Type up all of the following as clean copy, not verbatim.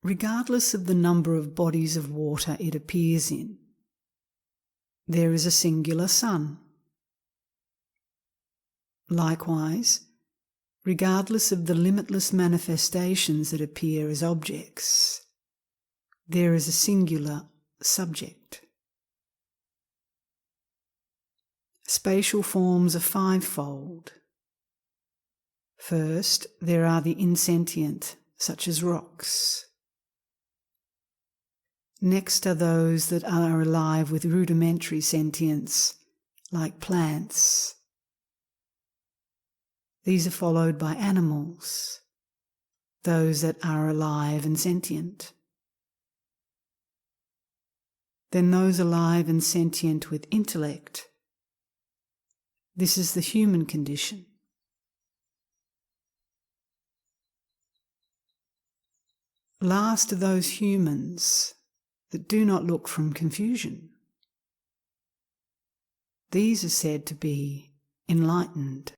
regardless of the number of bodies of water it appears in, there is a singular sun. Likewise, regardless of the limitless manifestations that appear as objects, there is a singular subject. Spatial forms are fivefold. First, there are the insentient, such as rocks. Next are those that are alive with rudimentary sentience, like plants. These are followed by animals, those that are alive and sentient. Then those alive and sentient with intellect. This is the human condition. Last are those humans that do not look from confusion. These are said to be enlightened.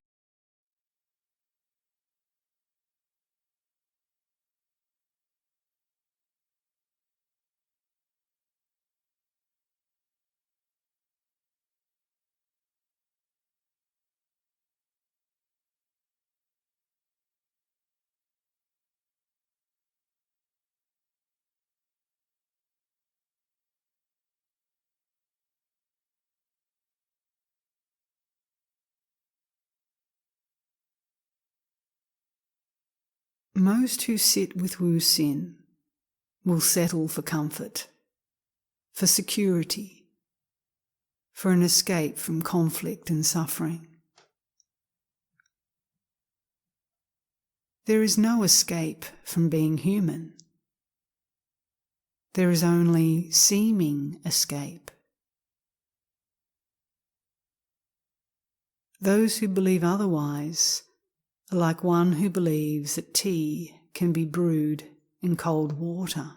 Most who sit with Hsin will settle for comfort, for security, for an escape from conflict and suffering. There is no escape from being human. There is only seeming escape. Those who believe otherwise are like one who believes that tea can be brewed in cold water.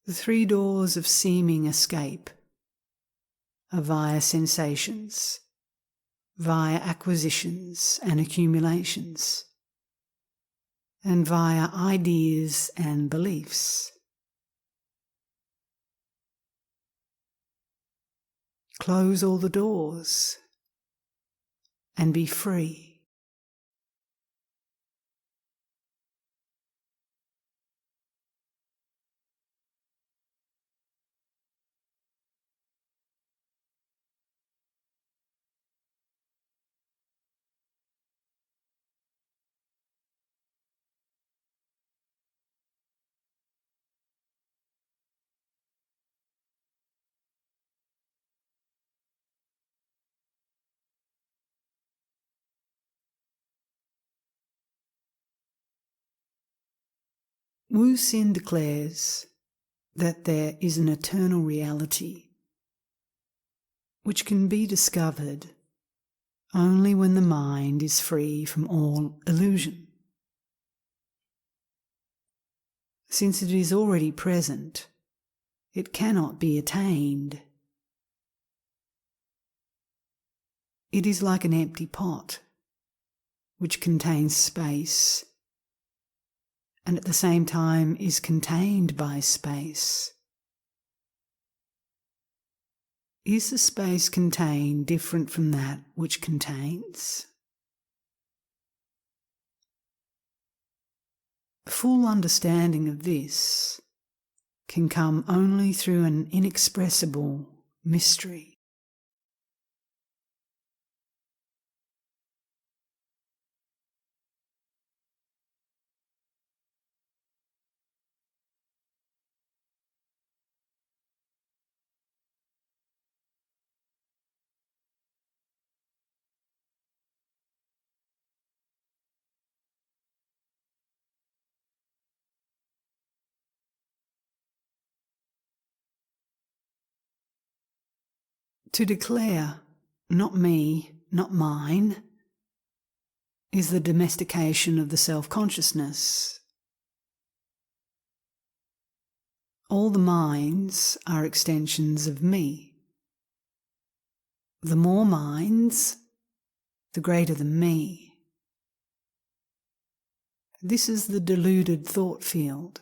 The three doors of seeming escape are via sensations, via acquisitions and accumulations, and via ideas and beliefs. Close all the doors and be free. Hsin declares that there is an eternal reality which can be discovered only when the mind is free from all illusion. Since it is already present, it cannot be attained. It is like an empty pot which contains space and at the same time is contained by space. Is the space contained different from that which contains? Full understanding of this can come only through an inexpressible mystery. To declare, not me, not mine, is the domestication of the self-consciousness. All the minds are extensions of me. The more minds, the greater the me. This is the deluded thought field.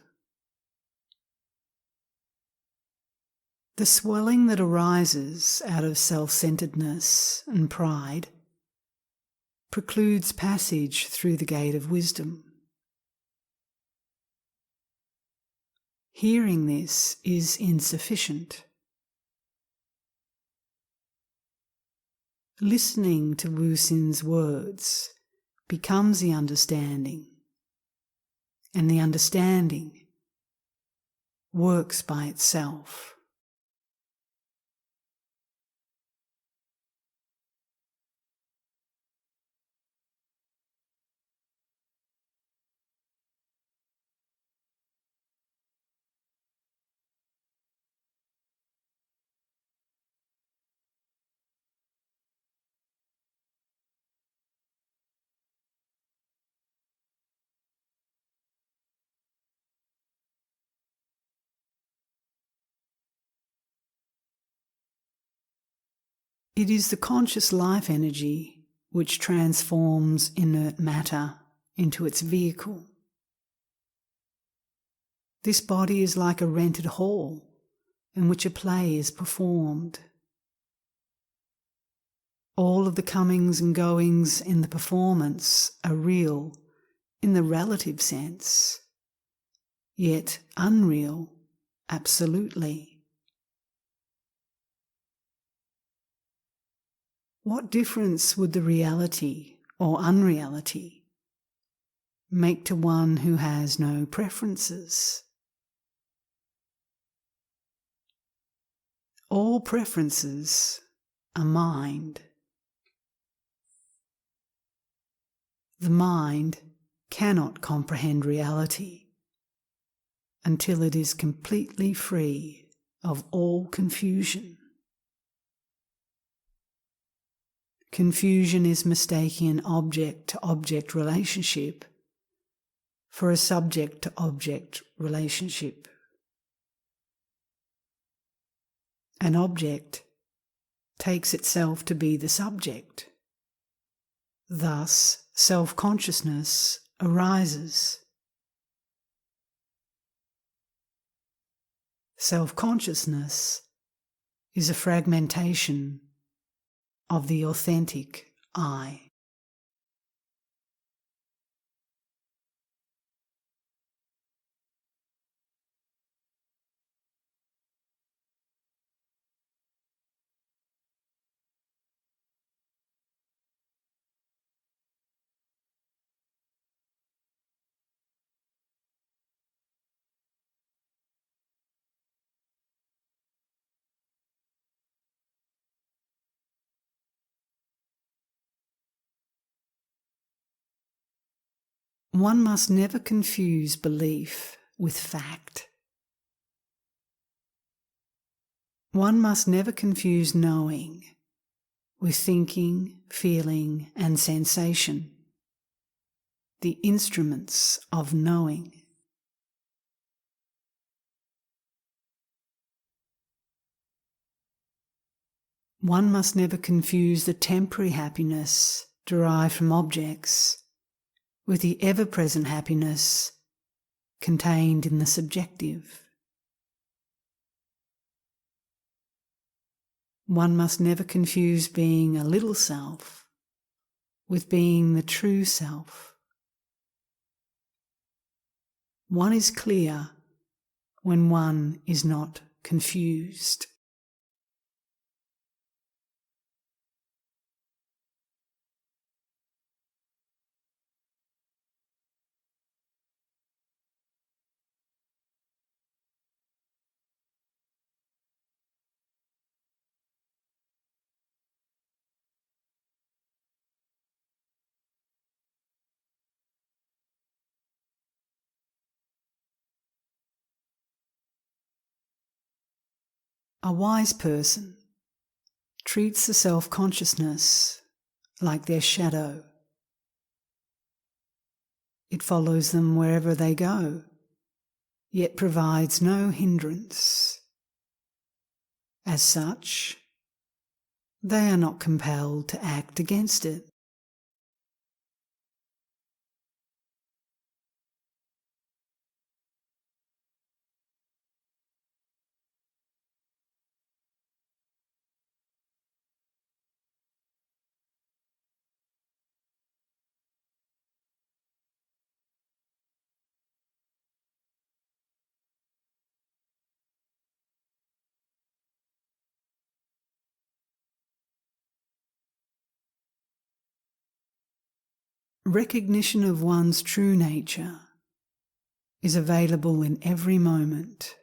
The swelling that arises out of self-centeredness and pride precludes passage through the gate of wisdom. Hearing this is insufficient. Listening to Hsin's words becomes the understanding, and the understanding works by itself. It is the conscious life energy which transforms inert matter into its vehicle. This body is like a rented hall in which a play is performed. All of the comings and goings in the performance are real in the relative sense, yet unreal absolutely. What difference would the reality or unreality make to one who has no preferences? All preferences are mind. The mind cannot comprehend reality until it is completely free of all confusion. Confusion is mistaking an object-to-object relationship for a subject-to-object relationship. An object takes itself to be the subject. Thus, self-consciousness arises. Self-consciousness is a fragmentation of the authentic I. One must never confuse belief with fact. One must never confuse knowing with thinking, feeling, and sensation, the instruments of knowing. One must never confuse the temporary happiness derived from objects with the ever-present happiness contained in the subjective. One must never confuse being a little self with being the true self. One is clear when one is not confused. A wise person treats the self-consciousness like their shadow. It follows them wherever they go, yet provides no hindrance. As such, they are not compelled to act against it. recognition of one's true nature is available in every moment.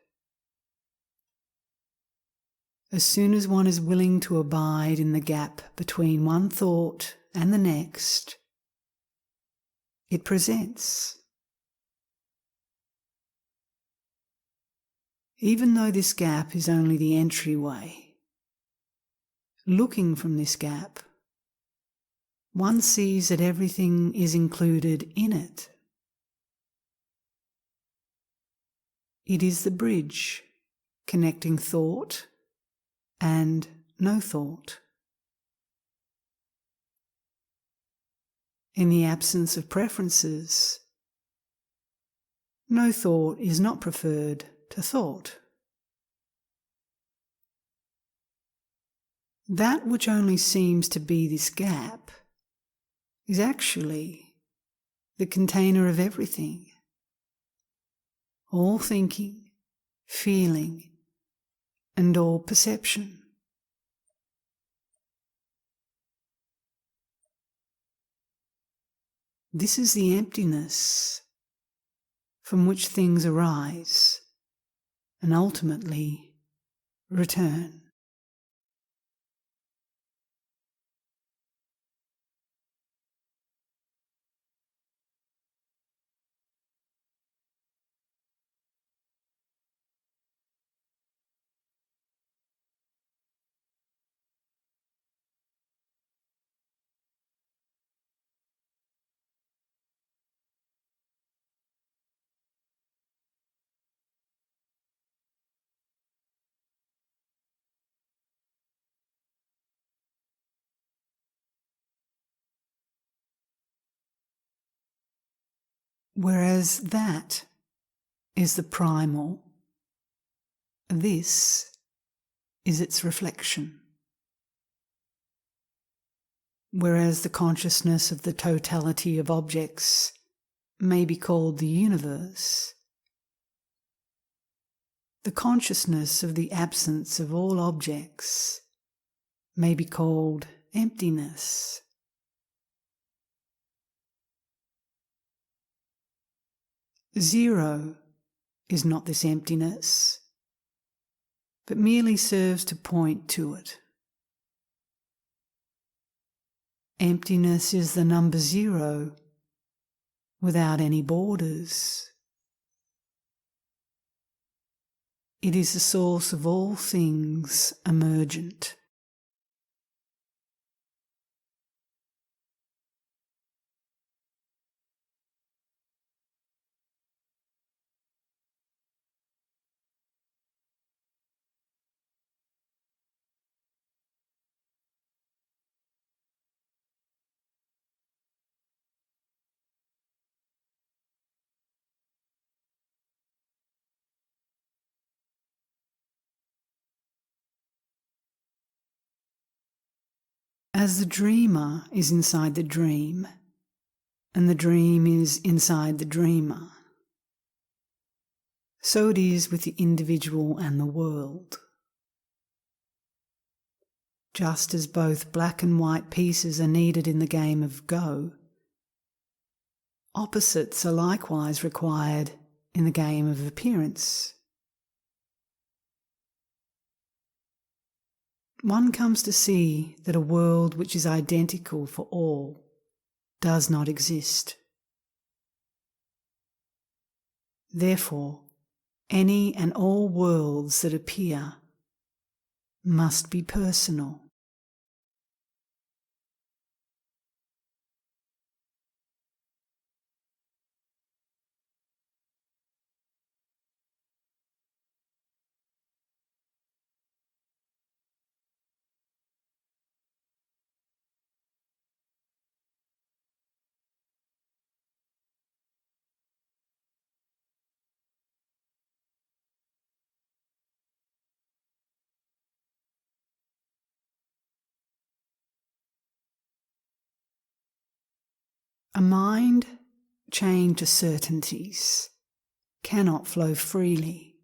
As soon as one is willing to abide in the gap between one thought and the next, it presents. Even though this gap is only the entryway, looking from this gap, one sees that everything is included in it. It is the bridge connecting thought and no thought. In the absence of preferences, no thought is not preferred to thought. That which only seems to be this gap is actually the container of everything. All thinking, feeling, and all perception. This is the emptiness from which things arise and ultimately return. Whereas that is the primal, this is its reflection. Whereas the consciousness of the totality of objects may be called the universe, the consciousness of the absence of all objects may be called emptiness. Zero is not this emptiness, but merely serves to point to it. Emptiness is the number zero without any borders. It is the source of all things emergent. As the dreamer is inside the dream, and the dream is inside the dreamer, so it is with the individual and the world. Just as both black and white pieces are needed in the game of Go, opposites are likewise required in the game of appearance. One comes to see that a world which is identical for all does not exist. Therefore, any and all worlds that appear must be personal. A mind chained to certainties cannot flow freely.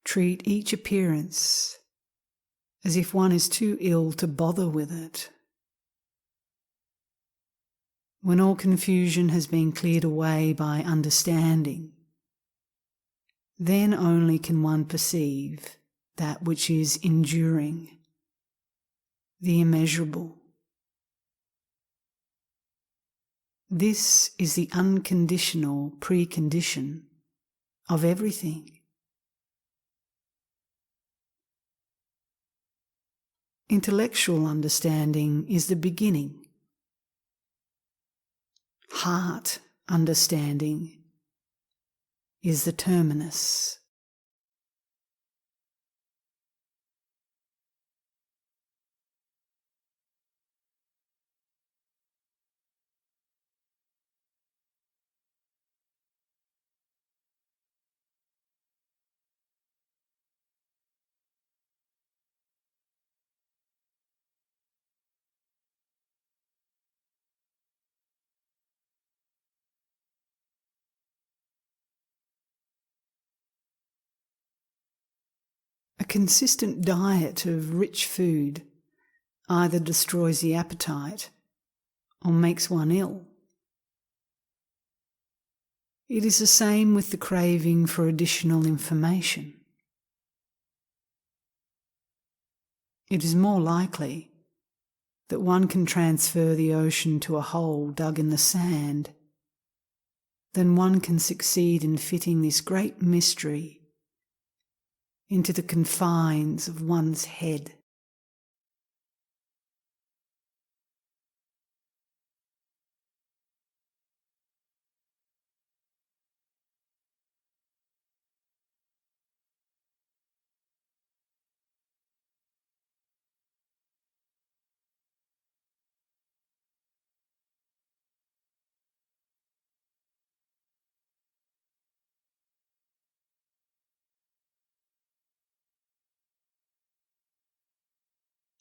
Treat each appearance as if one is too ill to bother with it. When all confusion has been cleared away by understanding, then only can one perceive that which is enduring, the immeasurable. This is the unconditional precondition of everything. Intellectual understanding is the beginning. Heart understanding is the terminus. A consistent diet of rich food either destroys the appetite or makes one ill. It is the same with the craving for additional information. It is more likely that one can transfer the ocean to a hole dug in the sand than one can succeed in fitting this great mystery into the confines of one's head.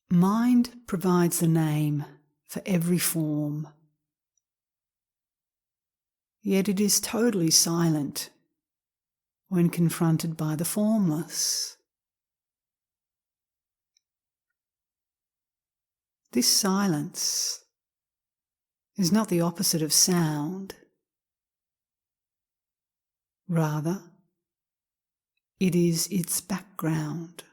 Mind provides the name for every form, yet it is totally silent when confronted by the formless. This silence is not the opposite of sound. Rather, it is its background.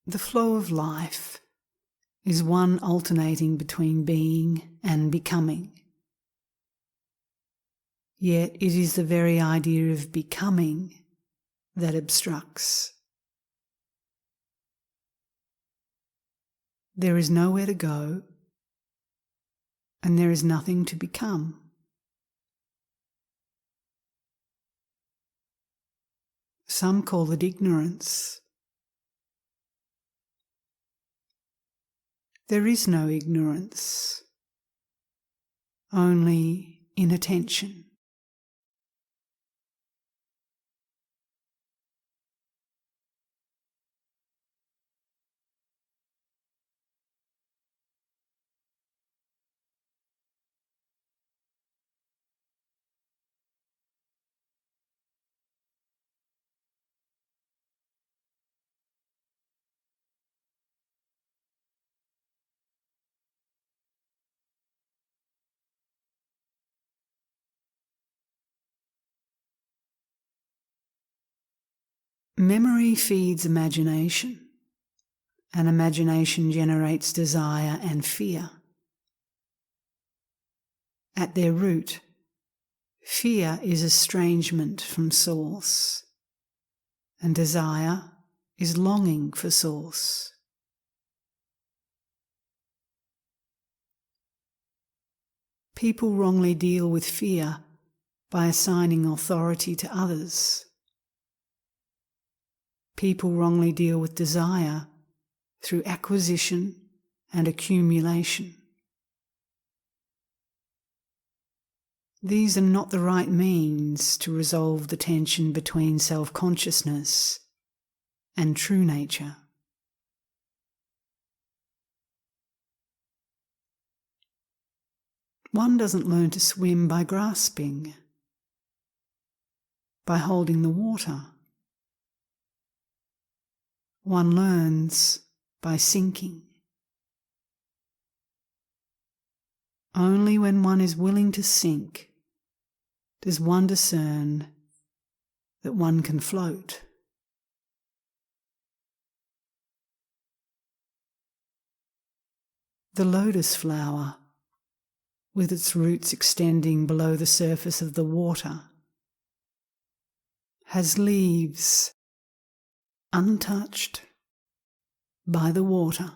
The flow of life is one alternating between being and becoming. Yet it is the very idea of becoming that obstructs. There is nowhere to go, and there is nothing to become. Some call it ignorance. There is no ignorance, only inattention. Memory feeds imagination, and imagination generates desire and fear. At their root, fear is estrangement from source, and desire is longing for source. People wrongly deal with fear by assigning authority to others. People wrongly deal with desire through acquisition and accumulation. These are not the right means to resolve the tension between self-consciousness and true nature. One doesn't learn to swim by grasping, by holding the water. One learns by sinking. Only when one is willing to sink does one discern that one can float. The lotus flower, with its roots extending below the surface of the water, has leaves untouched by the water.